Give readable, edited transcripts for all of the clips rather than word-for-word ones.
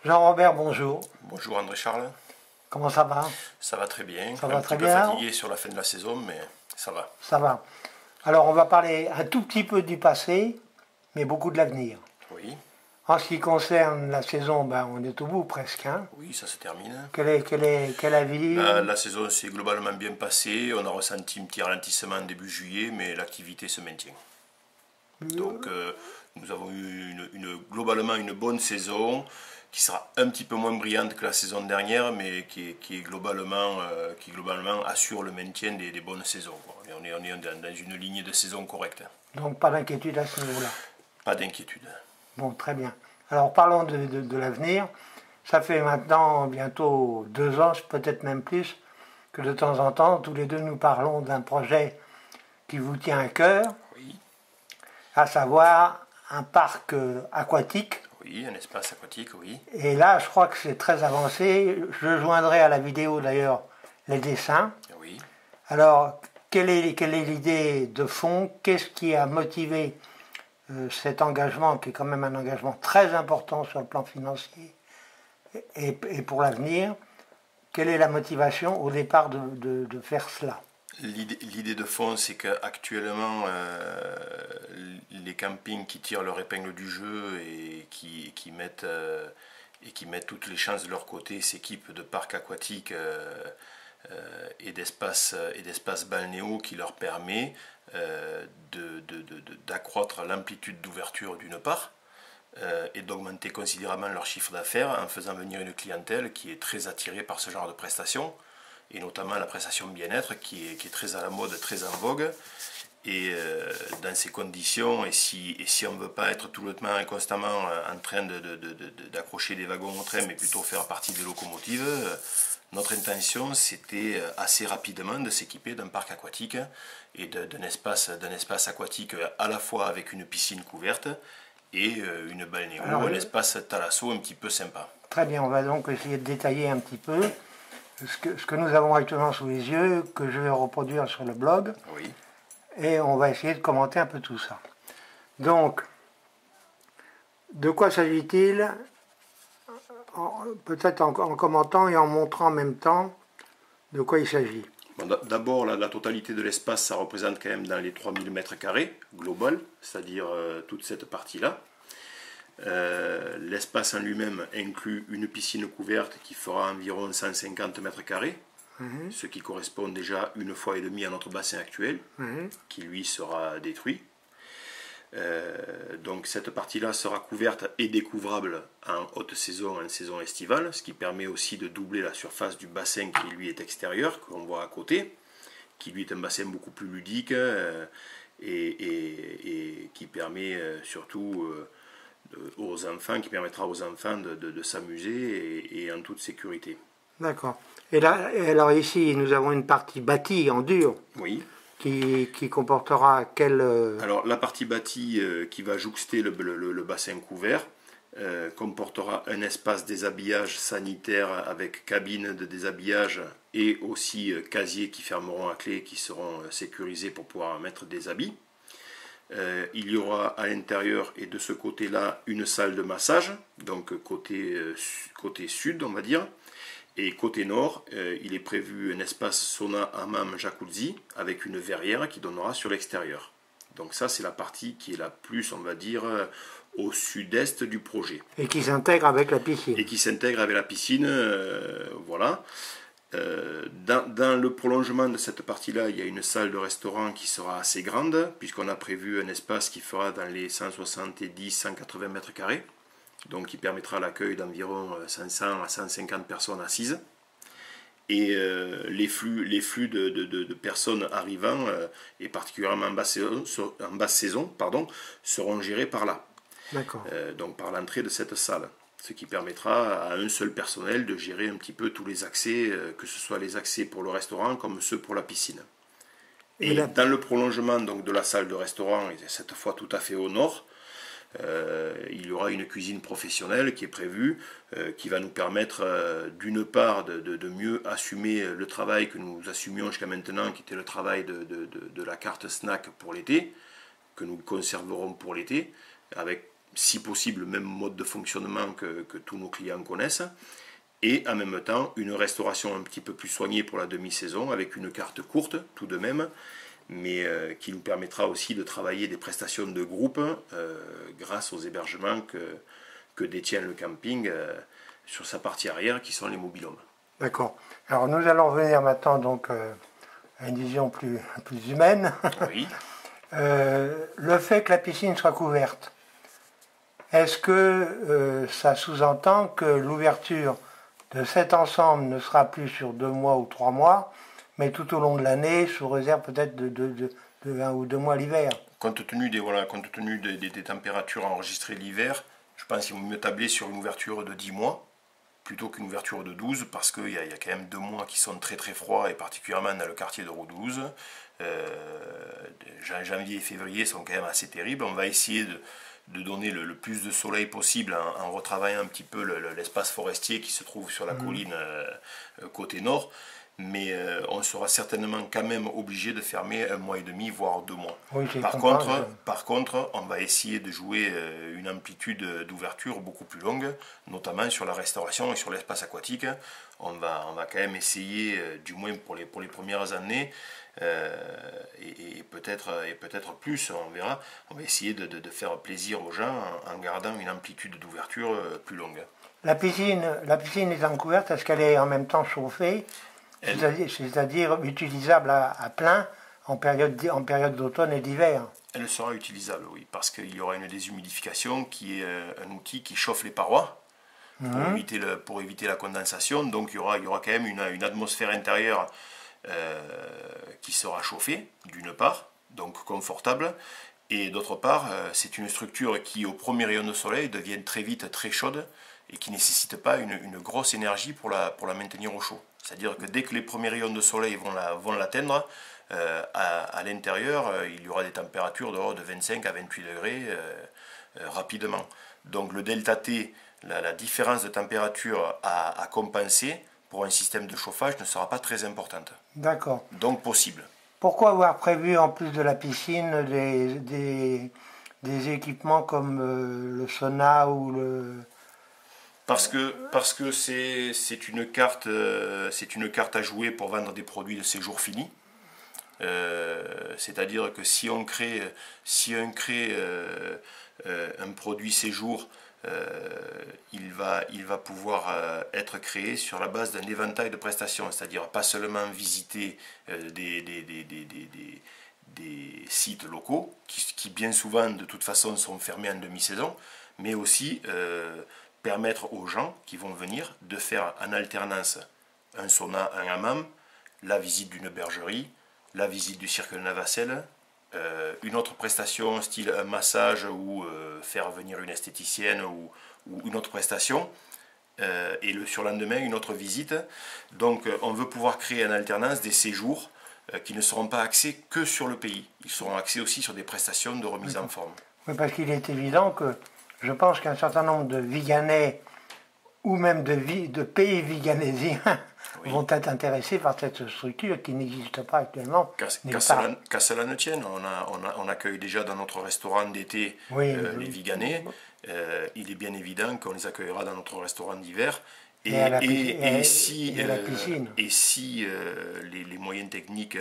Jean-Robert, bonjour. Bonjour André-Charles, Comment ça va? ça va très bien. Ça va Un très petit peu bien. fatigué sur la fin de la saison, mais ça va. Ça va. Alors, on va parler un tout petit peu du passé, mais beaucoup de l'avenir. Oui, En ce qui concerne la saison, on est au bout presque, hein. oui, ça se termine. Quel avis? La saison s'est globalement bien passée. On a ressenti un petit ralentissement début juillet, mais l'activité se maintient. Donc nous avons eu globalement une bonne saison qui sera un petit peu moins brillante que la saison dernière, mais qui globalement assure le maintien des bonnes saisons, quoi. Et on est dans une ligne de saison correcte. Donc, pas d'inquiétude à ce niveau-là. Pas d'inquiétude. Bon, très bien. Alors, parlons de l'avenir. Ça fait maintenant bientôt 2 ans, peut-être même plus, que de temps en temps, tous les deux, nous parlons d'un projet qui vous tient à cœur, Oui, à savoir un parc aquatique. oui, un espace aquatique, oui. Et là, je crois que c'est très avancé. Je joindrai à la vidéo d'ailleurs les dessins. Oui. Alors, quelle est l'idée de fond? Qu'est-ce qui a motivé cet engagement, qui est quand même un engagement très important sur le plan financier et pour l'avenir? Quelle est la motivation au départ de faire cela? L'idée de fond, c'est qu'actuellement, les campings qui tirent leur épingle du jeu et qui mettent toutes les chances de leur côté s'équipent de parcs aquatiques et d'espaces balnéaux qui leur permet d'accroître l'amplitude d'ouverture d'une part et d'augmenter considérablement leur chiffre d'affaires en faisant venir une clientèle qui est très attirée par ce genre de prestations, et notamment la prestation bien-être qui est très à la mode, très en vogue. Et dans ces conditions, et si on ne veut pas être tout le temps et constamment en train d'accrocher des wagons au train, mais plutôt faire partie des locomotives, notre intention c'était assez rapidement de s'équiper d'un parc aquatique et d'un espace aquatique à la fois avec une piscine couverte et une balnéo, un espace thalasso un petit peu sympa. Très bien, on va donc essayer de détailler un petit peu ce que nous avons actuellement sous les yeux, que je vais reproduire sur le blog. Oui. Et on va essayer de commenter un peu tout ça. Donc, de quoi s'agit-il? Peut-être en commentant et en montrant en même temps de quoi il s'agit. Bon, d'abord, la totalité de l'espace, ça représente quand même dans les 3000 m² global, c'est-à-dire toute cette partie-là. L'espace en lui-même inclut une piscine couverte qui fera environ 150 m², ce qui correspond déjà une fois et demie à notre bassin actuel, qui lui sera détruit. Donc cette partie-là sera couverte et découvrable en haute saison, en saison estivale, ce qui permet aussi de doubler la surface du bassin qui lui est extérieur, qu'on voit à côté, qui lui est un bassin beaucoup plus ludique et qui permet surtout aux enfants, qui permettra aux enfants de s'amuser et en toute sécurité. D'accord. Et là, alors ici, nous avons une partie bâtie en dur. Oui. Qui comportera quel... Alors la partie bâtie qui va jouxter le bassin couvert comportera un espace déshabillage sanitaire avec cabine de déshabillage et aussi casiers qui fermeront à clé, qui seront sécurisés pour pouvoir mettre des habits. Il y aura à l'intérieur et de ce côté-là une salle de massage, donc côté sud on va dire. Et côté nord, il est prévu un espace sauna, hammam, jacuzzi avec une verrière qui donnera sur l'extérieur. Donc ça, c'est la partie qui est la plus, on va dire, au sud-est du projet. Et qui s'intègre avec la piscine. Et qui s'intègre avec la piscine, voilà. Dans le prolongement de cette partie-là, il y a une salle de restaurant qui sera assez grande, puisqu'on a prévu un espace qui fera dans les 170-180 m². Donc qui permettra l'accueil d'environ 500 à 150 personnes assises. Et les flux de personnes arrivant, et particulièrement en basse saison, seront gérés par là. D'accord. Donc par l'entrée de cette salle. Ce qui permettra à un seul personnel de gérer un petit peu tous les accès, que ce soit les accès pour le restaurant comme ceux pour la piscine. Et dans le prolongement donc, de la salle de restaurant, et cette fois tout à fait au nord, il y aura une cuisine professionnelle qui est prévue, qui va nous permettre d'une part de mieux assumer le travail que nous assumions jusqu'à maintenant, qui était le travail de la carte snack pour l'été, que nous conserverons pour l'été, avec si possible, le même mode de fonctionnement que tous nos clients connaissent, et en même temps une restauration un petit peu plus soignée pour la demi-saison, avec une carte courte tout de même, mais qui nous permettra aussi de travailler des prestations de groupe grâce aux hébergements que détient le camping sur sa partie arrière, qui sont les mobil-homes. D'accord. Alors nous allons revenir maintenant donc à une vision plus humaine. Oui. Le fait que la piscine soit couverte, est-ce que ça sous-entend que l'ouverture de cet ensemble ne sera plus sur 2 mois ou 3 mois, mais tout au long de l'année, sous réserve peut-être de 1 ou 2 mois l'hiver? Compte tenu des températures enregistrées l'hiver, je pense qu'il vaut mieux tabler sur une ouverture de 10 mois plutôt qu'une ouverture de 12, parce qu'il y a quand même 2 mois qui sont très très froids, et particulièrement dans le quartier de Roudouze. Janvier et février sont quand même assez terribles. On va essayer de donner le plus de soleil possible en retravaillant un petit peu l'espace forestier qui se trouve sur la colline côté nord, mais on sera certainement quand même obligé de fermer 1 mois et demi, voire 2 mois. Oui, Par contre, on va essayer de jouer une amplitude d'ouverture beaucoup plus longue, notamment sur la restauration et sur l'espace aquatique. On va quand même essayer, du moins pour les premières années, et peut-être plus, on verra. On va essayer de faire plaisir aux gens en gardant une amplitude d'ouverture plus longue. La piscine étant couverte, est-ce qu'elle est en même temps chauffée, c'est-à-dire utilisable à plein en période d'automne et d'hiver? Elle sera utilisable, oui, parce qu'il y aura une déshumidification qui est un outil qui chauffe les parois pour éviter la condensation. Donc il y aura quand même une atmosphère intérieure qui sera chauffée, d'une part, donc confortable, et d'autre part, c'est une structure qui, au premier rayon de soleil, devient très vite très chaude et qui ne nécessite pas une grosse énergie pour la maintenir au chaud. C'est-à-dire que dès que les premiers rayons de soleil vont l'atteindre, à l'intérieur, il y aura des températures de 25 à 28 degrés rapidement. Donc le delta T, la différence de température à compenser pour un système de chauffage ne sera pas très importante. D'accord. Donc possible. Pourquoi avoir prévu en plus de la piscine des équipements comme le sauna ou le... Parce que c'est une carte à jouer pour vendre des produits de séjour finis. C'est-à-dire que si on crée un produit séjour, il va pouvoir être créé sur la base d'un éventail de prestations, c'est-à-dire pas seulement visiter des sites locaux qui bien souvent de toute façon sont fermés en demi-saison, mais aussi permettre aux gens qui vont venir de faire en alternance un sauna, un hammam, la visite d'une bergerie, la visite du cirque de Navacelle, une autre prestation style un massage ou faire venir une esthéticienne ou une autre prestation, et le surlendemain une autre visite. Donc on veut pouvoir créer en alternance des séjours qui ne seront pas axés que sur le pays, ils seront axés aussi sur des prestations de remise en forme. Oui, parce qu'il est évident que je pense qu'un certain nombre de Viganais ou même de pays viganésiens vont être intéressés par cette structure qui n'existe pas actuellement. Qu'à cela ne tienne, on accueille déjà dans notre restaurant d'été les Viganais. Il est bien évident qu'on les accueillera dans notre restaurant d'hiver. Et si les moyens techniques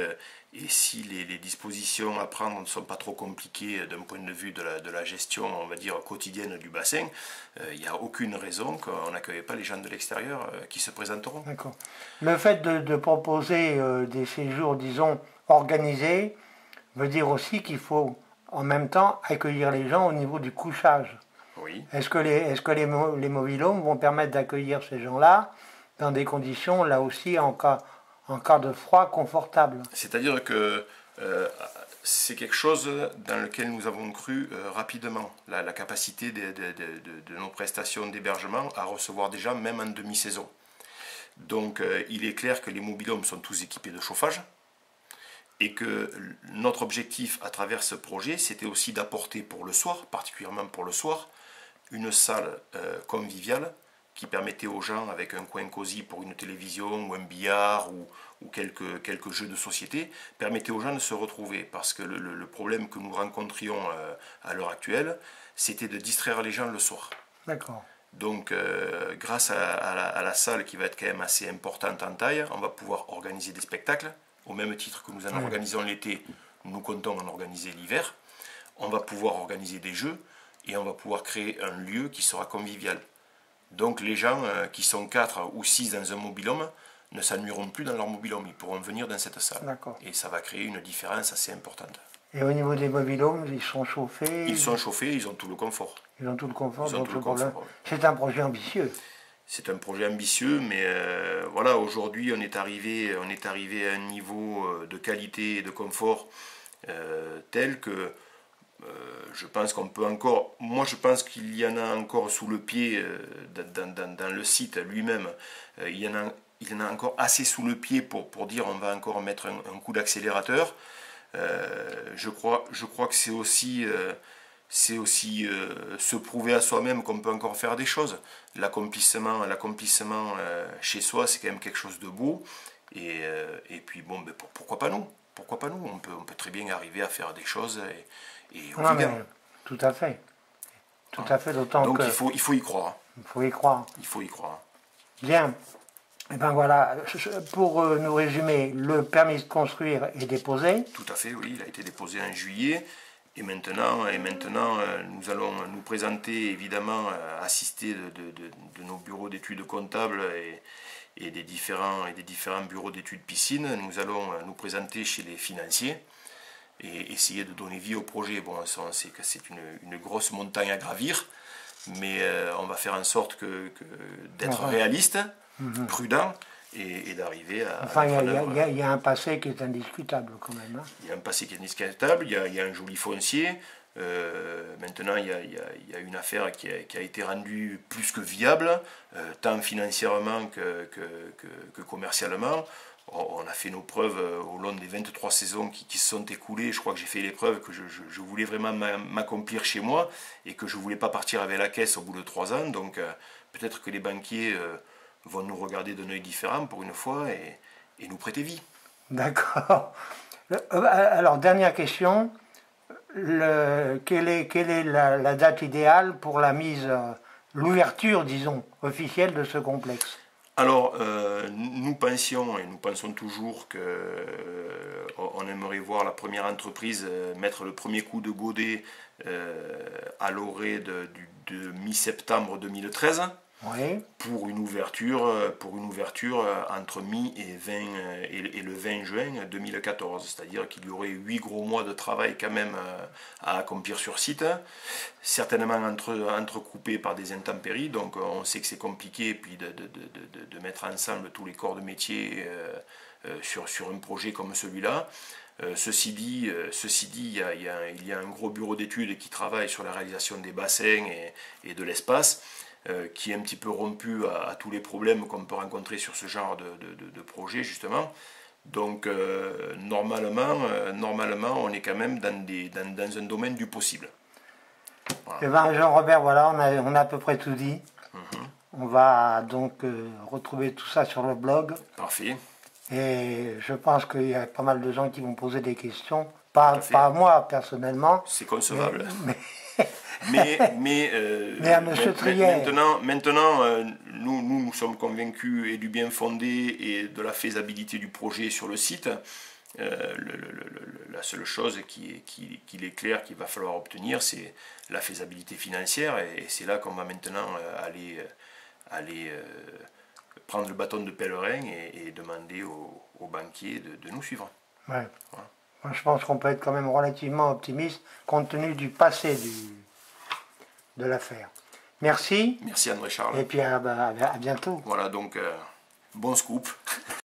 et si les dispositions à prendre ne sont pas trop compliquées d'un point de vue de la gestion, on va dire, quotidienne du bassin, il n'y a aucune raison qu'on n'accueille pas les gens de l'extérieur qui se présenteront. D'accord. Le fait de proposer des séjours, disons, organisés, veut dire aussi qu'il faut en même temps accueillir les gens au niveau du couchage. Oui. Est-ce que les mobil-homes vont permettre d'accueillir ces gens-là dans des conditions, là aussi, en cas de froid, confortables? C'est-à-dire que c'est quelque chose dans lequel nous avons cru rapidement, la capacité de nos prestations d'hébergement à recevoir déjà même en demi-saison. Donc il est clair que les mobil-homes sont tous équipés de chauffage, et que notre objectif à travers ce projet, c'était aussi d'apporter pour le soir, particulièrement pour le soir, une salle conviviale qui permettait aux gens, avec un coin cosy pour une télévision ou un billard ou quelques jeux de société, permettait aux gens de se retrouver. Parce que le problème que nous rencontrions à l'heure actuelle, c'était de distraire les gens le soir. D'accord. Donc, grâce à la salle qui va être quand même assez importante en taille, on va pouvoir organiser des spectacles, au même titre que nous en organisons l'été, nous comptons en organiser l'hiver. On va pouvoir organiser des jeux et on va pouvoir créer un lieu qui sera convivial. Donc les gens qui sont 4 ou 6 dans un mobil-home ne s'ennuieront plus dans leur mobil-home, ils pourront venir dans cette salle. Et ça va créer une différence assez importante. Et au niveau des mobil-homes, ils sont chauffés? Ils sont chauffés, ils ont tout le confort. Ils ont tout le confort, donc le problème. C'est un projet ambitieux. C'est un projet ambitieux, mais voilà, aujourd'hui on est arrivé à un niveau de qualité et de confort tel que je pense qu'on peut encore, moi je pense qu'il y en a encore sous le pied dans le site lui-même, il y en a encore assez sous le pied pour dire on va encore mettre un coup d'accélérateur. Je crois que c'est aussi se prouver à soi-même qu'on peut encore faire des choses. L'accomplissement chez soi, c'est quand même quelque chose de beau. Et puis bon, ben, pourquoi pas nous? Pourquoi pas nous? On peut très bien arriver à faire des choses et on y gagne. Tout à fait. Tout à fait, d'autant que... Donc il faut y croire. Il faut y croire. Il faut y croire. Bien. Et ben voilà, pour nous résumer, le permis de construire est déposé. Tout à fait, oui, il a été déposé en juillet. Et maintenant, nous allons nous présenter, évidemment, assistés de nos bureaux d'études comptables et des différents bureaux d'études piscine. Nous allons nous présenter chez les financiers et essayer de donner vie au projet. Bon, on sait que c'est une grosse montagne à gravir, mais on va faire en sorte d'être réaliste, prudent, et d'arriver à... Enfin, il y a un passé qui est indiscutable quand même. Hein. Il y a un passé qui est indiscutable, il y a un joli foncier. Maintenant, il y a une affaire qui a été rendue plus que viable, tant financièrement que commercialement. On a fait nos preuves au long des 23 saisons qui se sont écoulées. Je crois que j'ai fait les preuves que je voulais vraiment m'accomplir chez moi et que je ne voulais pas partir avec la caisse au bout de 3 ans. Donc peut-être que les banquiers vont nous regarder d'un œil différent pour une fois et nous prêter vie. D'accord. Alors, dernière question. Quelle est la date idéale pour l'ouverture, disons, officielle de ce complexe? Alors, nous pensions et nous pensons toujours qu'on aimerait voir la première entreprise mettre le premier coup de godet à l'orée de mi-septembre 2013. Oui. Pour une ouverture entre et le 20 juin 2014. C'est-à-dire qu'il y aurait 8 gros mois de travail quand même à accomplir sur site, certainement entrecoupés par des intempéries, donc on sait que c'est compliqué puis de mettre ensemble tous les corps de métier sur un projet comme celui-là. Ceci dit, il y a un gros bureau d'études qui travaille sur la réalisation des bassins et de l'espace, qui est un petit peu rompu à tous les problèmes qu'on peut rencontrer sur ce genre de projet, justement. Donc, normalement, on est quand même dans un domaine du possible. Voilà. Eh bien, Jean-Robert, voilà, on a à peu près tout dit. On va donc retrouver tout ça sur le blog. Parfait. Et je pense qu'il y a pas mal de gens qui vont poser des questions. Pas à moi, personnellement. C'est concevable. Mais à M. Trier. Maintenant nous sommes convaincus et du bien fondé et de la faisabilité du projet sur le site. La seule chose qu'il est clair qu'il va falloir obtenir, c'est la faisabilité financière. Et c'est là qu'on va maintenant aller prendre le bâton de pèlerin et demander aux banquiers de nous suivre. Ouais. Voilà. Moi, je pense qu'on peut être quand même relativement optimiste compte tenu du passé de l'affaire. Merci. Merci André Charles. Et puis à bientôt. Voilà, donc bon scoop.